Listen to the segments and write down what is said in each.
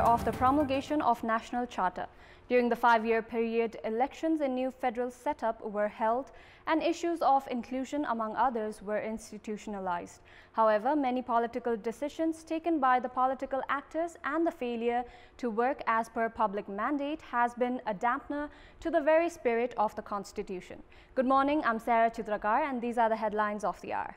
of the promulgation of National Charter. During the 5-year period, elections in new federal setup were held and issues of inclusion, among others, were institutionalized. However, many political decisions taken by the political actors and the failure to work as per public mandate has been a dampener to the very spirit of the Constitution. Good morning, I'm Sarah Chitrakar and these are the headlines of the hour.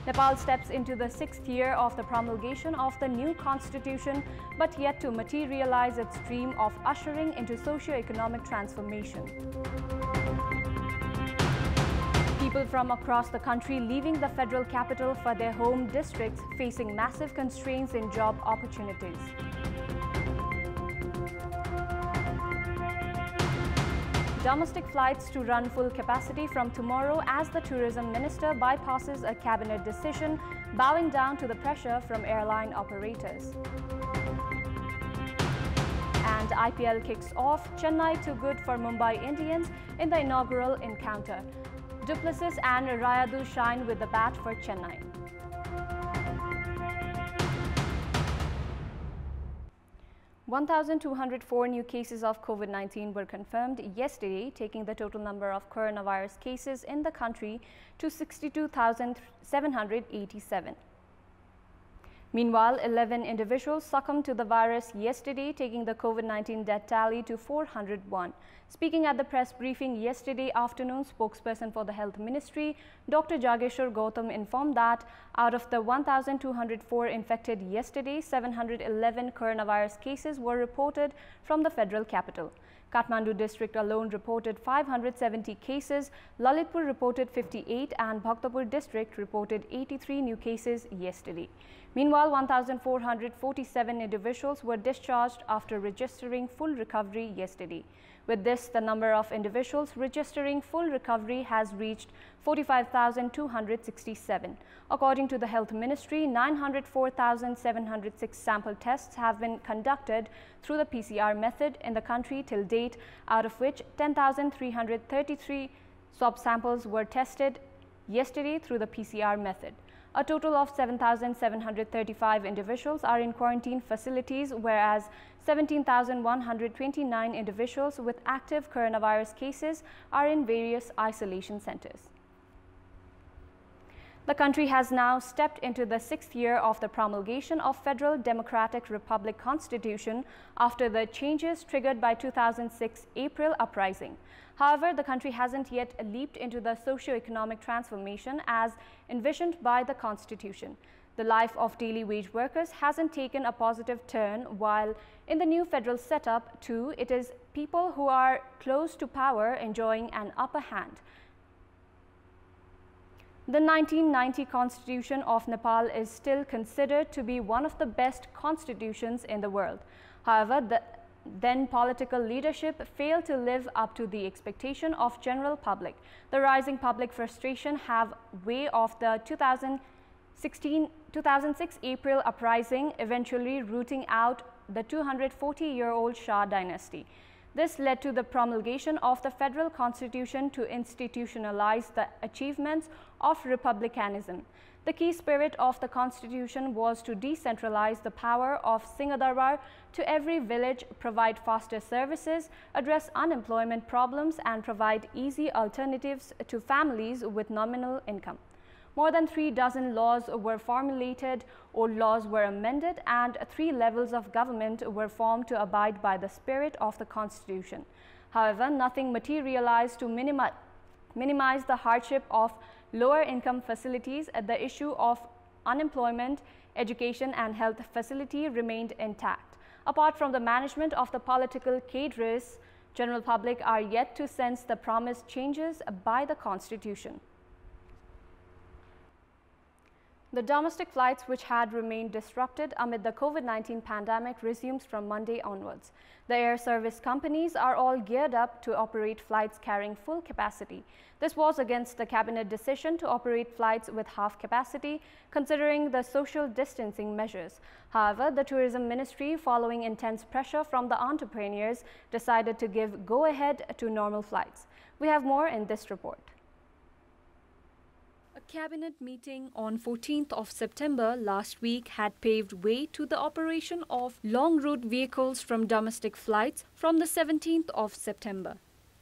Nepal steps into the 6th year of the promulgation of the new constitution, but yet to materialize its dream of ushering into socio-economic transformation. People from across the country leaving the federal capital for their home districts facing massive constraints in job opportunities. Domestic flights to run full capacity from tomorrow as the tourism minister bypasses a cabinet decision, bowing down to the pressure from airline operators. And IPL kicks off, Chennai too good for Mumbai Indians in the inaugural encounter. Du Plessis and Rayadu shine with the bat for Chennai. (1,204) new cases of COVID-19 were confirmed yesterday, taking the total number of coronavirus cases in the country to 62,787. Meanwhile, 11 individuals succumbed to the virus yesterday, taking the COVID-19 death tally to 401. Speaking at the press briefing yesterday afternoon, spokesperson for the Health Ministry, Dr. Jageshwar Gautam, informed that out of the 1,204 infected yesterday, 711 coronavirus cases were reported from the federal capital. Kathmandu district alone reported 570 cases, Lalitpur reported 58 and Bhaktapur district reported 83 new cases yesterday. Meanwhile, 1,447 individuals were discharged after registering full recovery yesterday. With this, the number of individuals registering full recovery has reached 45,267. According to the Health Ministry, 904,706 sample tests have been conducted through the PCR method in the country till date, out of which 10,333 swab samples were tested yesterday through the PCR method. A total of 7,735 individuals are in quarantine facilities, whereas 17,129 individuals with active coronavirus cases are in various isolation centers. The country has now stepped into the 6th year of the promulgation of Federal Democratic Republic Constitution after the changes triggered by 2006 April uprising. However, the country hasn't yet leaped into the socio-economic transformation as envisioned by the Constitution. The life of daily wage workers hasn't taken a positive turn, while in the new federal setup too, it is people who are close to power enjoying an upper hand. The 1990 Constitution of Nepal is still considered to be one of the best constitutions in the world. However, the then political leadership failed to live up to the expectation of general public. The rising public frustration have way of the 2006 April uprising, eventually rooting out the 240-year-old Shah dynasty. This led to the promulgation of the federal constitution to institutionalize the achievements of republicanism. The key spirit of the constitution was to decentralize the power of Singhadarbar to every village, provide faster services, address unemployment problems, and provide easy alternatives to families with nominal income. More than 3 dozen laws were formulated, or laws were amended, and 3 levels of government were formed to abide by the spirit of the Constitution. However, nothing materialized to minimize the hardship of lower income facilities. The issue of unemployment, education and health facility remained intact. Apart from the management of the political cadres, general public are yet to sense the promised changes by the Constitution. The domestic flights which had remained disrupted amid the COVID-19 pandemic resumes from Monday onwards. The air service companies are all geared up to operate flights carrying full capacity. This was against the cabinet decision to operate flights with half capacity, considering the social distancing measures. However, the Tourism Ministry, following intense pressure from the entrepreneurs, decided to give go-ahead to normal flights. We have more in this report. A cabinet meeting on 14th of September last week had paved way to the operation of long route vehicles from domestic flights from the 17th of September.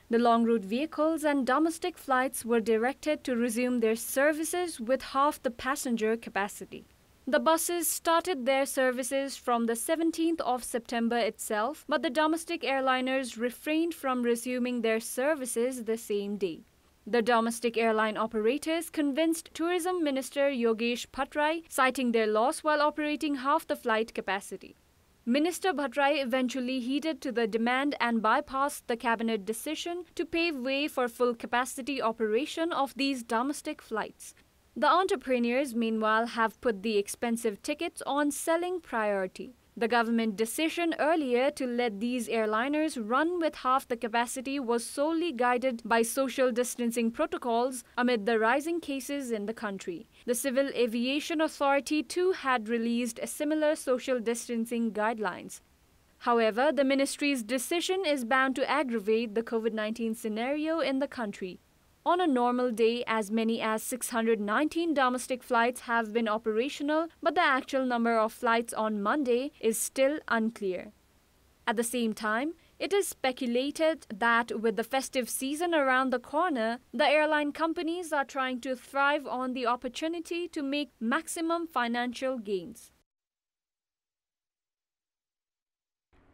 The long route vehicles and domestic flights were directed to resume their services with half the passenger capacity. The buses started their services from the 17th of September itself, but the domestic airliners refrained from resuming their services the same day. The domestic airline operators convinced Tourism Minister Yogesh Bhattrai, citing their loss while operating half the flight capacity. Minister Bhattrai eventually heeded to the demand and bypassed the cabinet decision to pave way for full capacity operation of these domestic flights. The entrepreneurs, meanwhile, have put the expensive tickets on selling priority. The government decision earlier to let these airliners run with half the capacity was solely guided by social distancing protocols amid the rising cases in the country. The Civil Aviation Authority too had released similar social distancing guidelines. However, the ministry's decision is bound to aggravate the COVID-19 scenario in the country. On a normal day, as many as 619 domestic flights have been operational, but the actual number of flights on Monday is still unclear. At the same time, it is speculated that with the festive season around the corner, the airline companies are trying to thrive on the opportunity to make maximum financial gains.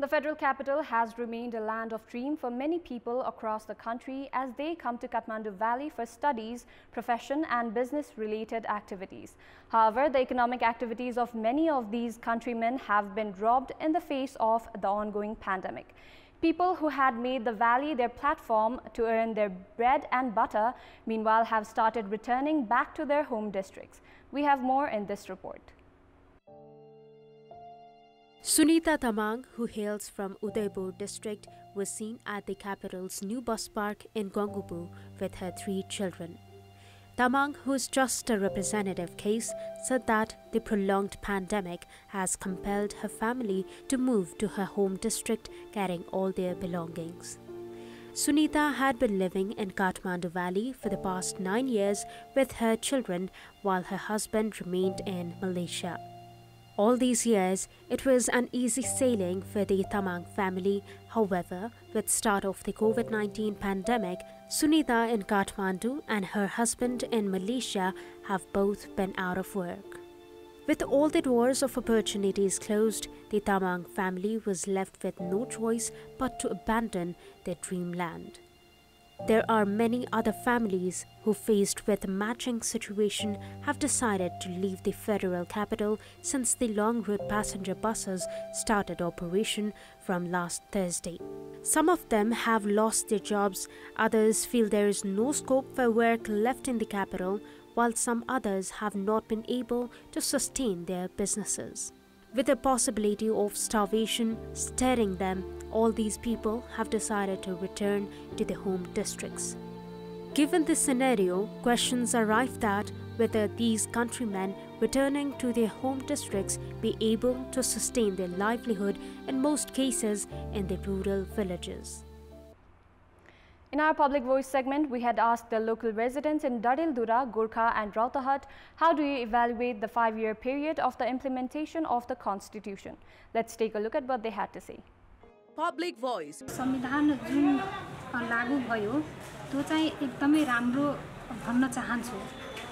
The federal capital has remained a land of dream for many people across the country as they come to Kathmandu Valley for studies, profession and business-related activities. However, the economic activities of many of these countrymen have been robbed in the face of the ongoing pandemic. People who had made the valley their platform to earn their bread and butter, meanwhile have started returning back to their home districts. We have more in this report. Sunita Tamang, who hails from Udaipur district, was seen at the capital's new bus park in Kantipur with her 3 children. Tamang, who is just a representative case, said that the prolonged pandemic has compelled her family to move to her home district carrying all their belongings. Sunita had been living in Kathmandu Valley for the past 9 years with her children while her husband remained in Malaysia. All these years, it was an easy sailing for the Tamang family. However, with start of the COVID-19 pandemic, Sunita in Kathmandu and her husband in Malaysia have both been out of work. With all the doors of opportunities closed, the Tamang family was left with no choice but to abandon their dreamland. There are many other families who, faced with a matching situation, have decided to leave the federal capital since the long route passenger buses started operation from last Thursday. Some of them have lost their jobs, others feel there is no scope for work left in the capital, while some others have not been able to sustain their businesses. With the possibility of starvation staring them, all these people have decided to return to their home districts. Given this scenario, questions arise that whether these countrymen returning to their home districts be able to sustain their livelihood in most cases in the rural villages. In our Public Voice segment, we had asked the local residents in Dadildura, Gorkha and Rautahat, how do you evaluate the 5-year period of the implementation of the Constitution? Let's take a look at what they had to say. Public Voice. संविधान जुन लागू भयो त्यो चाहिँ एकदमै राम्रो भन्न चाहन्छु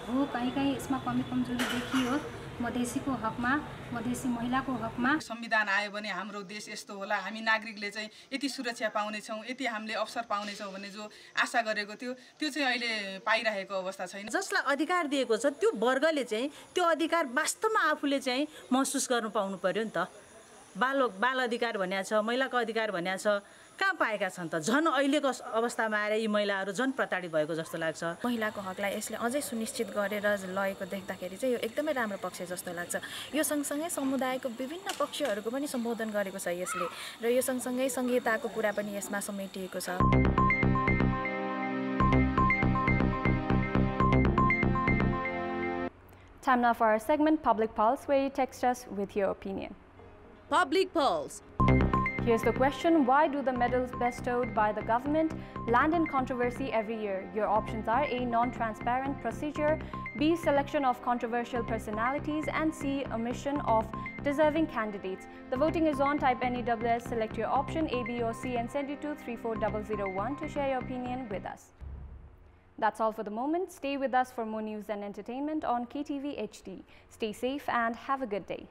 हो कहीं यसमा कमी कमजोरी देखियो मधेसीको हकमा मधेसी महिलाको हकमा संविधान आयो भने हाम्रो देश यस्तो होला हामी नागरिकले चाहिँ यति सुरक्षा पाउने छौं यति हामीले अवसर पाउने छौं भन्ने जो आशा गरेको थियो त्यो चाहिँ अहिले पाइरहेको अवस्था छैन जसलाई अधिकार दिएको छ त्यो वर्गले चाहिँ त्यो अधिकार वास्तवमा आफूले चाहिँ महसुस गर्न पाउनु पर्यो नि त बाल अधिकार भनिया छ महिलाको अधिकार भनिया छ कहाँ पाएका छन् त झन् अहिलेको अवस्थामा आएर यी महिलाहरू झन् प्रताडित भएको जस्तो लाग्छ महिलाको हकलाई यसले अझै सुनिश्चित गरेर लगेको देख्दाखेरि चाहिँ यो एकदमै राम्रो पक्ष जस्तो लाग्छ यो सँगसँगै समुदायको विभिन्न पक्षहरूको पनि सम्बोधन गरेको छ यसले र यो सँगसँगै संहिताको कुरा पनि यसमा समेटिएको छ Time now for our segment Public Pulse, where you text us with your opinion. Public Pulse. Here's the question: why do the medals bestowed by the government land in controversy every year? Your options are A. Non-transparent procedure, B. Selection of controversial personalities, and C. Omission of deserving candidates. The voting is on. Type NEWS, select your option A, B or C and send it to 34001 to share your opinion with us. That's all for the moment. Stay with us for more news and entertainment on KTV HD. Stay safe and have a good day.